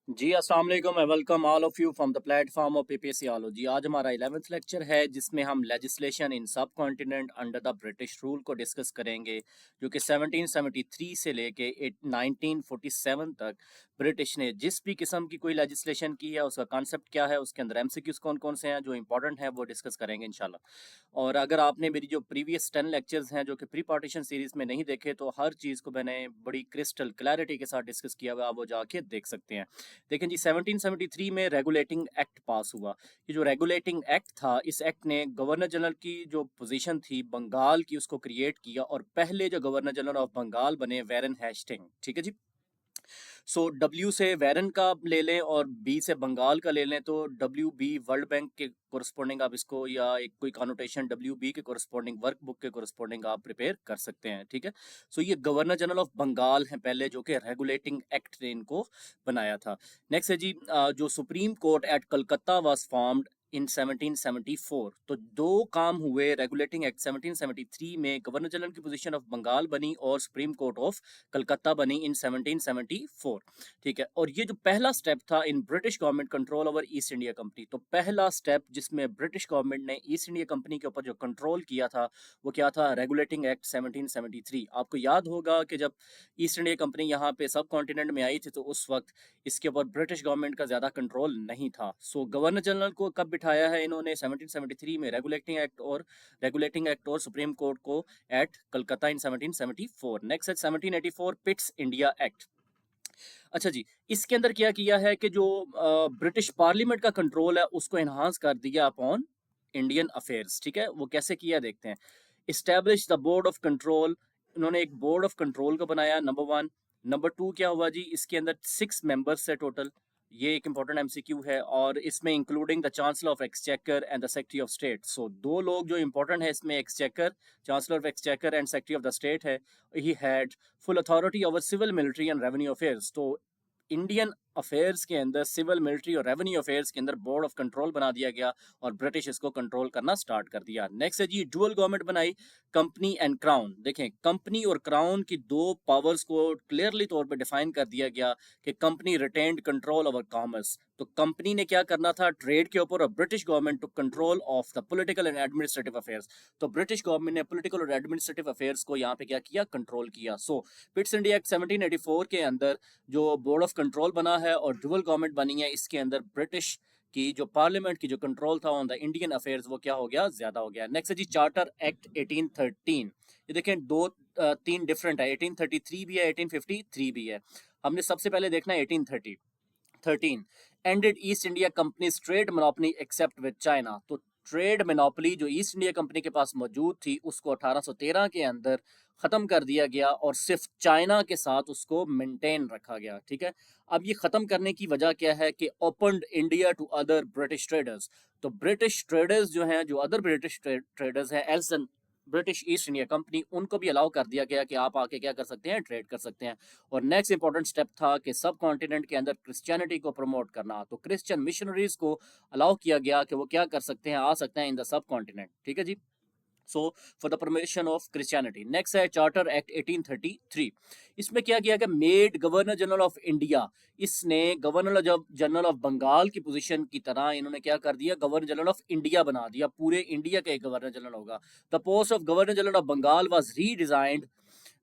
जी अस्सलाम वालेकुम। I welcome all of you from the platform of PPSC आलो। जी आज हमारा 11th लेक्चर है जिसमें हम लेजिस्लेशन इन सब continent under the British rule को डिस्कस करेंगे, जो कि 1773 से लेके 1947 तक ब्रिटिश ने जिस भी किस्म की कोई लेजिस्लेशन की है उसका कॉन्सेप्ट क्या है, उसके अंदर एमसीक्यूज कौन कौन से हैं जो इंपॉर्टेंट हैं वो डिस्कस करेंगे इंशाल्लाह। और अगर आपने मेरी जो प्रीवियस 10 लेक्चर्स हैं जो कि प्री पार्टीशन सीरीज में नहीं देखे तो हर चीज़ को मैंने बड़ी क्रिस्टल क्लैरिटी के साथ डिस्कस किया हुआ, आप वो जाके देख सकते हैं। देखें जी, 1773 में रेगुलेटिंग एक्ट पास हुआ। ये जो रेगुलेटिंग एक्ट था, इस एक्ट ने गवर्नर जनरल की जो पोजीशन थी बंगाल की उसको क्रिएट किया, और पहले जो गवर्नर जनरल ऑफ बंगाल बने वैरन हेस्टिंग। ठीक है जी। सो डब्ल्यू से वैरन का ले लें और बी से बंगाल का ले लें तो डब्ल्यू बी वर्ल्ड बैंक के कोरस्पॉन्डिंग आप इसको, या एक कोई कॉनोटेशन डब्ल्यू बी के कोरस्पॉन्डिंग वर्क बुक के कोरस्पॉन्डिंग आप प्रिपेयर कर सकते हैं। ठीक है। सो ये गवर्नर जनरल ऑफ बंगाल हैं पहले, जो कि रेगुलेटिंग एक्ट ने इनको बनाया था। नेक्स्ट है जी, जो supreme court at Calcutta was formed in 1774। तो दो काम हुए रेगुलेटिंग एक्ट 1773 में, गवर्नर जनरल की पोजीशन ऑफ बंगाल बनी और सुप्रीम कोर्ट ऑफ कलकत्ता बनी इन 1774। ठीक है। और ये जो पहला स्टेप था in British government control over east India company, तो पहला स्टेप जिसमें ब्रिटिश गवर्नमेंट ने ईस्ट इंडिया कंपनी के ऊपर जो कंट्रोल किया था वो क्या था? Regulating act 1773। आपको याद होगा कि जब ईस्ट इंडिया कंपनी यहाँ पे सब कॉन्टिनेंट में आई थी तो उस वक्त इसके ऊपर ब्रिटिश गवर्नमेंट का ज़्यादा कंट्रोल नहीं था। सो गवर्नर जनरल को कब बिठाया है इन्होंने? 1773 में रेगुलेटिंग एक्ट और सुप्रीम कोर्ट को एट कलकत्ता इन 1774। नेक्स्ट है 1784 पिट्स इंडिया एक्ट। अच्छा जी, इसके अंदर क्या किया है कि जो ब्रिटिश पार्लियामेंट का कंट्रोल है उसको एनहांस कर दिया अपॉन इंडियन अफेयर्स। ठीक है, वो कैसे किया देखते हैं। Establish the board of control, इन्होंने एक बोर्ड ऑफ कंट्रोल को बनाया, नंबर वन। नंबर टू क्या हुआ जी, इसके अंदर 6 मेंबर्स है टोटल। ये एक इंपॉर्टेंट एमसीक्यू है, और इसमें including the chancellor of exchequer and the secretary of state. So दो लोग जो इंपॉर्टेंट है इसमें, exchequer, chancellor of exchequer and secretary of the state है। He had full authority over civil, military and revenue affairs. तो Indian affairs के अंदर civil, military और रेवेन्यू अफेयर्स के अंदर बोर्ड ऑफ कंट्रोल बना दिया गया, और ब्रिटिश इसको कंट्रोल करना स्टार्ट कर दिया। नेक्स्ट है जी, डुअल गवर्नमेंट बनाई, कंपनी एंड क्राउन। देखें, कंपनी और क्राउन की दो पावर्स को क्लियरली तौर पे डिफाइन कर दिया गया कि company retained control over commerce. तो कंपनी ने क्या करना था? ट्रेड के ऊपर, और British government to control of the political and administrative affairs. तो ब्रिटिश गवर्नमेंट ने पॉलिटिकल और एडमिनिस्ट्रेटिव अफेयर्स को यहाँ पे क्या किया? कंट्रोल किया। सो पिट्स इंडिया एक्ट 1784 के अंदर जो बोर्ड ऑफ कंट्रोल बना है और डुअल गवर्नमेंट बनी है, इसके अंदर ब्रिटिश की जो पार्लियामेंट की जो कंट्रोल था ऑन द इंडियन अफेयर्स वो क्या हो गया? ज्यादा हो गया। नेक्स्ट है जी, चार्टर एक्ट 1813। ये देखें, दो तीन डिफरेंट है, 1833 भी है, 1853 भी है। हमने सबसे पहले देखना है 1813। Ended East India company's trade monopoly except with China. तो ट्रेड मोनोपोली जो ईस्ट इंडिया कंपनी के पास मौजूद थी उसको 1813 के अंदर खत्म कर दिया गया, और सिर्फ चाइना के साथ उसको मेंटेन रखा गया। ठीक है। अब ये खत्म करने की वजह क्या है? कि opened India to other British traders. तो ब्रिटिश ट्रेडर्स जो हैं, जो अदर ब्रिटिश ट्रेडर्स हैं, else than British East India Company, उनको भी अलाउ कर दिया गया कि आप आके क्या कर सकते हैं? ट्रेड कर सकते हैं। और नेक्स्ट इंपॉर्टेंट स्टेप था कि सब कॉन्टिनेंट के अंदर क्रिश्चियनिटी को प्रमोट करना। तो क्रिश्चियन मिशनरीज को अलाउ किया गया कि वो क्या कर सकते हैं? आ सकते हैं इन द सब कॉन्टिनेंट। ठीक है जी। So for the promotion of Christianity. Next है चार्टर एक्ट 1833। इसमें क्या किया कि made governor general of India, इसने गवर्नर जनरल ऑफ बंगाल की पोजीशन की तरह इन्होंने क्या कर दिया? गवर्नर जनरल ऑफ इंडिया बना दिया। पूरे इंडिया का एक गवर्नर जनरल होगा। The post of governor general of Bengal was redesigned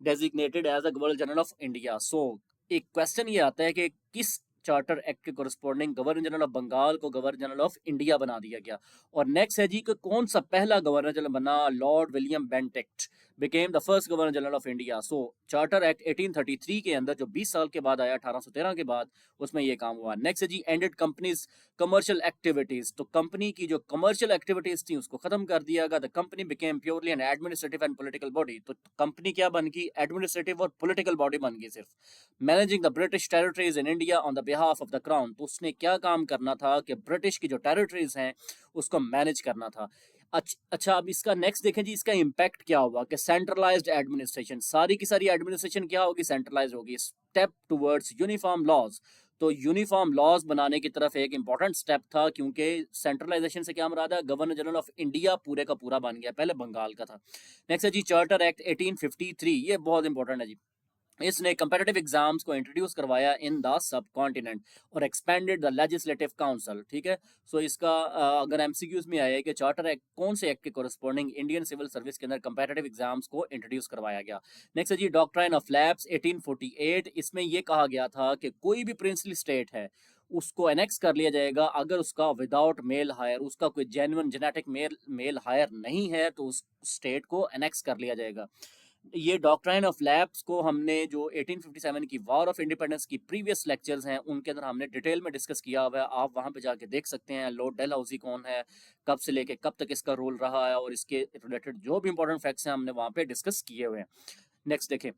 designated as a governor general of India. So एक क्वेश्चन ये आता है कि किस चार्टर एक्ट के corresponding governor general of Bengal को गवर्नर जनरल ऑफ इंडिया बना दिया गया? और नेक्स्ट है जी कि कौन सा पहला गवर्नर जनरल बना? Lord William Bentinck became the first governor general of India. So charter act 1833 के अंदर जो 20 साल के बाद आया, 1813 के बाद, उसमें ये काम हुआ। नेक्स्ट है जी, एंडेड कंपनीज कमर्शियल एक्टिविटीज। तो कंपनी की जो कमर्शियल एक्टिविटीज थी उसको खत्म कर दिया गया। The company became purely N administrative and political body. तो कंपनी क्या बन गई? एडमिनिस्ट्रेटिव और पॉलिटिकल बॉडी बन गई सिर्फ। Managing the British territories in India on the behalf of the crown. तो उसने क्या काम करना था? कि ब्रिटिश की जो टेरिटरीज हैं उसको मैनेज करना था। अच्छा, अब इसका नेक्स्ट देखें जी, इसका इंपैक्ट क्या होगा? कि सेंट्रलाइज्ड एडमिनिस्ट्रेशन, सारी की सारी एडमिनिस्ट्रेशन क्या होगी? सेंट्रलाइज होगी। Step towards uniform laws. तो यूनिफॉर्म लॉज बनाने की तरफ एक इंपॉर्टेंट स्टेप था, क्योंकि सेंट्रलाइजेशन से क्या मुराद है? गवर्नर जनरल ऑफ इंडिया पूरे का पूरा बन गया, पहले बंगाल का था। नेक्स्ट है जी, चार्टर एक्ट 1853। ये बहुत इंपॉर्टेंट है जी। इसने कंपेटिटिव एग्जाम्स को इंट्रोड्यूस करवाया इन द सब कॉन्टिनेंट और एक्सपेंडेड द लेजिस्लेटिव काउंसिल। ठीक है, सो इसका अगर एमसीक्यूज में आया है कि चार्टर एक्ट कौन से एक्ट के कोरस्पॉन्डिंग इंडियन सिविल सर्विस के अंदर कंपेटिटिव एग्जाम्स को इंट्रोड्यूस करवाया गया। नेक्स्ट है जी डॉक्ट्राइन ऑफ लैप्स 1848। इसमें यह कहा गया था कि कोई भी प्रिंसली स्टेट है उसको एनेक्स कर लिया जाएगा अगर उसका विदाउट मेल हायर, उसका कोई जेन्युइन जेनेटिक मेल हायर नहीं है तो उस स्टेट को एनेक्स कर लिया जाएगा। ये डॉक्ट्राइन ऑफ लैप्स को हमने जो 1857 की वॉर ऑफ इंडिपेंडेंस की प्रीवियस लेक्चर्स हैं उनके अंदर हमने डिटेल में डिस्कस किया हुआ है, आप वहां पे जाके देख सकते हैं। लॉर्ड डलहौजी कौन है, कब से लेके कब तक इसका रोल रहा है और इसके रिलेटेड जो भी इंपॉर्टेंट फैक्ट्स हैं हमने वहां पे डिस्कस किए हुए हैं। नेक्स्ट देखें,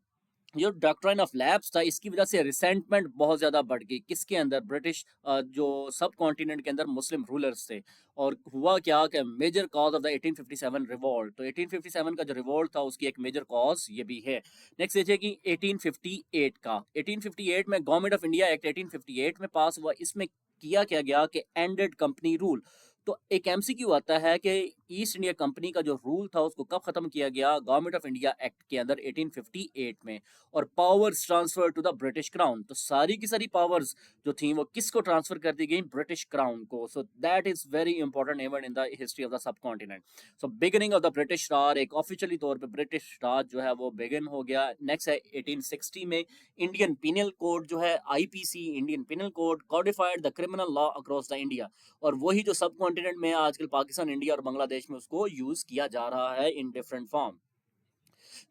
जो डॉक्ट्राइन ऑफ लैप्स था इसकी वजह से रिसेंटमेंट बहुत ज़्यादा बढ़ गई किसके अंदर, ब्रिटिश जो सब कॉन्टिनेंट के अंदर मुस्लिम रूलर्स थे। और हुआ क्या कि major cause of the 1857 revolt, तो 1857 का जो रिवॉल्ट था उसकी एक मेजर कॉज ये भी है। नेक्स्ट देखिए कि 1858 का 1858 में गवर्नमेंट ऑफ इंडिया एक्ट 1858 में पास हुआ। इसमें किया क्या गया कि एंडेड कंपनी रूल। तो एक एमसीक्यू आता है कि ईस्ट इंडिया कंपनी का जो रूल था उसको कब खत्म किया गया, गवर्नमेंट ऑफ इंडिया एक्ट के अंदर 1858 में। और powers transfer to the British crown, तो सारी की सारी पावर्स जो थी वो किसको ट्रांसफर कर दी गई, ब्रिटिश क्राउन को। So that is very important event in the history of the subcontinent. So beginning of the British Raj, एक ऑफिशियली तौर पे ब्रिटिश राज जो है वो बिगिन हो गया। नेक्स्ट है 1860 में इंडियन पिनल कोड जो है IPC, Indian penal code codified the criminal law across the India. और वही जो सब कॉन्टिनेंट में आजकल पाकिस्तान, इंडिया और बांग्लादेश में उसको यूज किया जा रहा है in different form.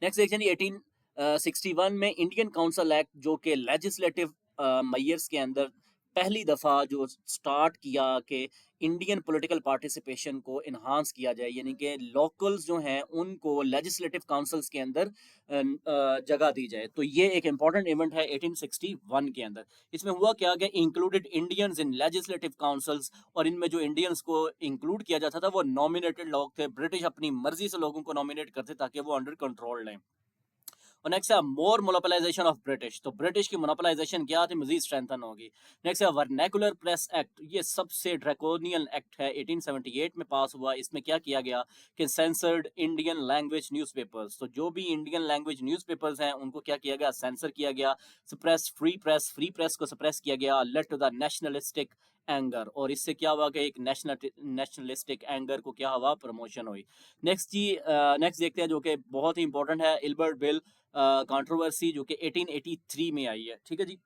Next section 1861 में इंडियन काउंसिल एक्ट जो कि लेजिस्लेटिव मैयर्स के अंदर पहली दफ़ा जो स्टार्ट किया कि इंडियन पॉलिटिकल पार्टिसिपेशन को इन्हांस किया जाए, यानी कि लोकल्स जो हैं उनको लेजिस्लेटिव काउंसिल्स के अंदर जगह दी जाए। तो ये एक इंपॉर्टेंट इवेंट है 1861 के अंदर। इसमें हुआ क्या कि included Indians in legislative councils, और इनमें जो इंडियंस को इंक्लूड किया जाता था वो नॉमिनेटेड लोग थे। ब्रिटिश अपनी मर्जी से लोगों को नॉमिनेट करते ताकि वो अंडर कंट्रोल लें। और नेक्स्ट है मोर मोनोपलाइजेशन ऑफ ब्रिटिश, तो ब्रिटिश की मोनोपलाइजेशन क्या थी, मजीद स्ट्रेंथन होगी। नेक्स्ट है वर्नैकुलर प्रेस एक्ट, ये सबसे ड्रैकोनियन एक्ट है, 1878 में पास हुआ। इसमें क्या किया गया कि सेंसर्ड इंडियन लैंग्वेज न्यूज़पेपर्स, तो जो भी इंडियन लैंग्वेज न्यूज़पेपर्स हैं उनको क्या किया गया, सेंसर किया गया। सप्रेस फ्री प्रेस को सप्रेस किया गया। Led to the nationalistic anger, और इससे क्या हुआ कि एक नेशनलिस्टिक एंगर को क्या हुआ, प्रमोशन हुई। नेक्स्ट जी नेक्स्ट देखते हैं जो कि बहुत ही इंपॉर्टेंट है, इल्बर्ट बिल कंट्रोवर्सी जो कि 1883 में आई है। ठीक है जी।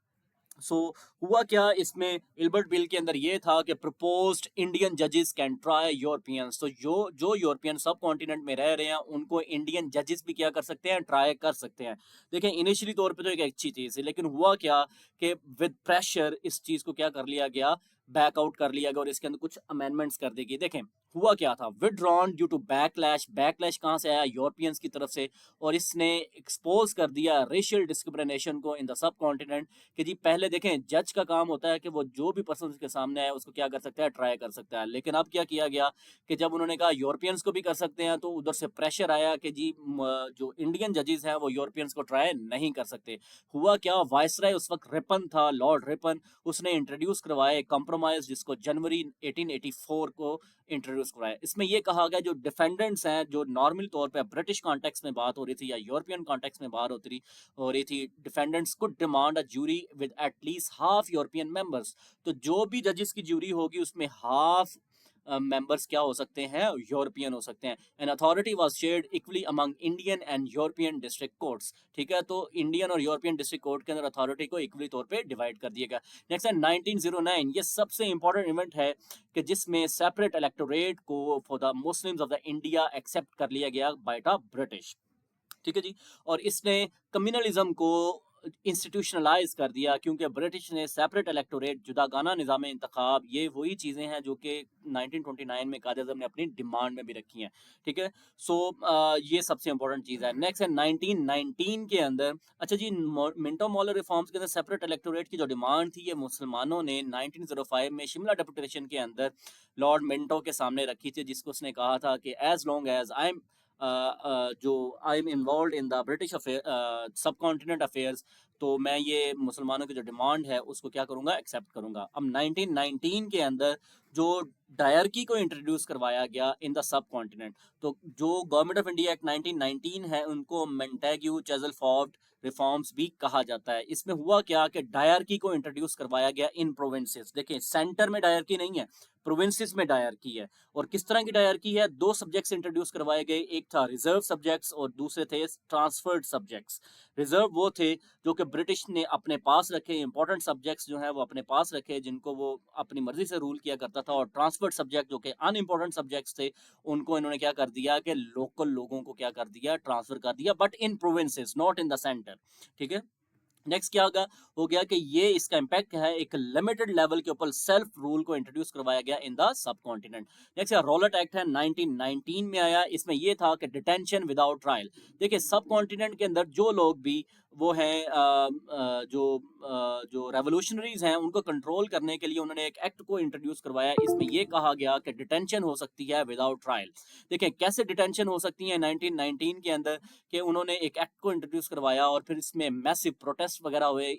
सो हुआ क्या इसमें, इल्बर्ट बिल के अंदर ये था कि प्रपोज्ड इंडियन जजेस कैन ट्राई यूरोपियंस, तो जो जो यूरोपियन सब कॉन्टिनेंट में रह रहे हैं उनको इंडियन जजेस भी क्या कर सकते हैं, ट्राई कर सकते हैं। देखें इनिशियली तौर पे तो एक अच्छी चीज़ है, लेकिन हुआ क्या कि विद प्रेशर इस चीज़ को क्या कर लिया गया, बैकआउट कर लिया गया और इसके अंदर कुछ अमेंडमेंट्स कर दी गई। देखें हुआ क्या था, withdrawn due to backlash, backlash कहाँ से आया, यूरोपियंस की तरफ से। और इसने एक्सपोज कर दिया रेशियल डिस्क्रिमिनेशन को इन द सब कॉन्टिनेंट। कि जी पहले देखें जज का काम होता है कि वो जो भी पर्सन उसके सामने है उसको क्या कर सकता है, ट्राई कर सकता है। लेकिन अब क्या किया गया कि जब उन्होंने कहा यूरोपियंस को भी कर सकते हैं तो उधर से प्रेशर आया कि जी जो इंडियन जजेस हैं वो यूरोपियंस को ट्राई नहीं कर सकते। हुआ क्या, वायसराय उस वक्त रिपन था, लॉर्ड रिपन, उसने इंट्रोड्यूस करवाया कॉम्प्रोमाइज जिसको जनवरी 1884 को इंट्रोड्यूस करवाया। इसमें यह कहा गया जो डिफेंडेंट्स हैं, जो नॉर्मल तौर पे ब्रिटिश कॉन्टेक्स्ट में बात हो रही थी या यूरोपियन कॉन्टेक्स्ट में बात हो रही थी, defendants could demand a jury with at least half European members. तो जो भी जजेस की ज्यूरी होगी उसमें हाफ मेंबर्स क्या हो सकते हैं, यूरोपियन हो सकते हैं। An authority was shared equally among Indian and European district courts. ठीक है, तो इंडियन और यूरोपियन डिस्ट्रिक्ट कोर्ट के अंदर अथॉरिटी को इक्वली तौर पे डिवाइड कर दिया गया। नेक्स्ट है 1909, ये सबसे इंपॉर्टेंट इवेंट है कि जिसमें सेपरेट इलेक्टोरेट को for the Muslims of the India accept कर लिया गया बाय द ब्रिटिश। ठीक है जी। और इसने कम्युनलिज्म को इंस्टीट्यूशनलाइज कर दिया, क्योंकि ब्रिटिश ने सेपरेट इलेक्टोरेट, जुदागाना निज़ाम इंतखाब, ये वही चीज़ें हैं जो कि 1929 में कायद-ए-आज़म ने अपनी डिमांड में भी रखी हैं। ठीक है, सो ये सबसे इंपॉर्टेंट चीज़ है। नेक्स्ट है 1919 के अंदर, अच्छा जी, मिंटो मॉलर रिफॉर्म्स के अंदर सेपरेट इलेक्टोरेट की जो डिमांड थी ये मुसलमानों ने 1905 में शिमला डेपुटेशन के अंदर लॉर्ड मिंटो के सामने रखी थी, जिसको उसने कहा था कि as long as I am जो I am involved in the British affair subcontinent affairs, तो मैं ये मुसलमानों की जो डिमांड है उसको क्या करूँगा, एक्सेप्ट करूँगा। अब 1919 के अंदर जो डायरकी को इंट्रोड्यूस करवाया गया इन द सब कॉन्टिनेंट। तो जो गवर्नमेंट ऑफ इंडिया एक्ट 1919 है उनको मेंटेग्यू चेजलफोर्ड रिफॉर्म्स भी कहा जाता है। इसमें हुआ क्या कि डायरकी को इंट्रोड्यूस करवाया गया इन प्रोविंसेस। देखिए सेंटर में डायरकी नहीं है, प्रोविंसेस में डायरकी है। और किस तरह की डायरकी है? दो सब्जेक्ट्स इंट्रोड्यूस करवाए गए, एक था रिजर्व सब्जेक्ट्स और दूसरे थे ट्रांसफर्ड सब्जेक्ट्स। रिजर्व वो थे जो कि ब्रिटिश ने अपने पास रखे, इंपॉर्टेंट सब्जेक्ट्स जो है वो अपने पास रखे, जिनको वो अपनी मर्जी से रूल किया करता था। और ट्रांसफर्ड सब्जेक्ट जो कि अनइम्पॉर्टेंट सब्जेक्ट्स थे, उनको इन्होंने क्या कर दिया कि लोकल लोगों को क्या कर दिया, ट्रांसफर कर दिया, but in provinces, not in the centre. ठीक है। नेक्स्ट क्या होगा, हो गया कि ये इसका इम्पैक्ट है, एक लिमिटेड लेवल के ऊपर सेल्फ रूल को इंट्रोड्यूस करवाया गया in the sub continent. Next Rowlatt act है 1919 में आया। इसमें ये था कि डिटेंशन विदाउट ट्रायल। देखिए सब कॉन्टिनेंट के अंदर जो लोग भी वो हैं जो रेवोल्यूशनरीज हैं उनको कंट्रोल करने के लिए उन्होंने एक एक्ट को इंट्रोड्यूस करवाया। इसमें यह कहा गया कि डिटेंशन हो सकती है विदाउट ट्रायल। देखिए कैसे डिटेंशन हो सकती है 1919 के अंदर, कि उन्होंने एक एक्ट को इंट्रोड्यूस करवाया और फिर इसमें मैसिव प्रोटेस्ट वगैरह हुए।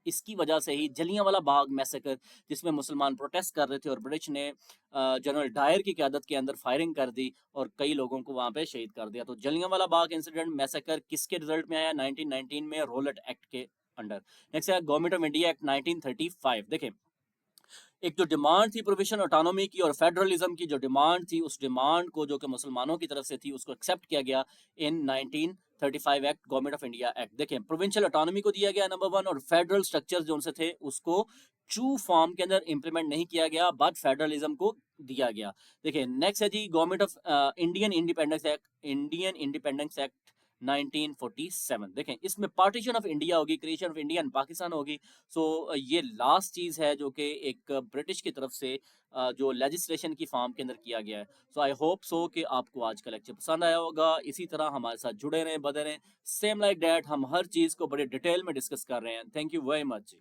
इसकी वजह से ही जलियांवाला बाग मैसेकर, जिसमें मुसलमान प्रोटेस्ट कर रहे थे और ब्रिटिश ने जनरल डायर की क़यादत के अंदर फायरिंग कर दी और कई लोगों को वहां पे शहीद कर दिया। तो जलियांवाला बाग इंसिडेंट मैसेकर किसके रिजल्ट में आया? 1919 में, रॉलेट एक्ट के अंडर। नेक्स्ट है गवर्नमेंट ऑफ इंडिया एक्ट 1935। देखें एक जो डिमांड थी प्रोविजन ऑटोनॉमी की और फेडरलिज्म की जो डिमांड थी, उस डिमांड को जो कि मुसलमानों की तरफ से थी उसको एक्सेप्ट किया गया इन 1935 act, government of India act. देखें प्रोविंशियल ऑटोनॉमी को दिया गया नंबर 1, और फेडरल स्ट्रक्चर जो उनसे थे उसको ट्रू फॉर्म के अंदर इंप्लीमेंट नहीं किया गया, बट फेडरलिज्म को दिया गया। देखिए नेक्स्ट है जी government of Indian independence act, Indian independence act 1947। देखें इसमें पार्टीशन ऑफ इंडिया होगी, creation of India and Pakistan होगी। सो ये लास्ट चीज है जो कि एक ब्रिटिश की तरफ से जो लेजिस्लेशन की फॉर्म के अंदर किया गया है। सो आई होप सो कि आपको आज का लेक्चर पसंद आया होगा। इसी तरह हमारे साथ जुड़े रहें, बने रहें, सेम लाइक डैट हम हर चीज को बड़े डिटेल में डिस्कस कर रहे हैं। Thank you very much.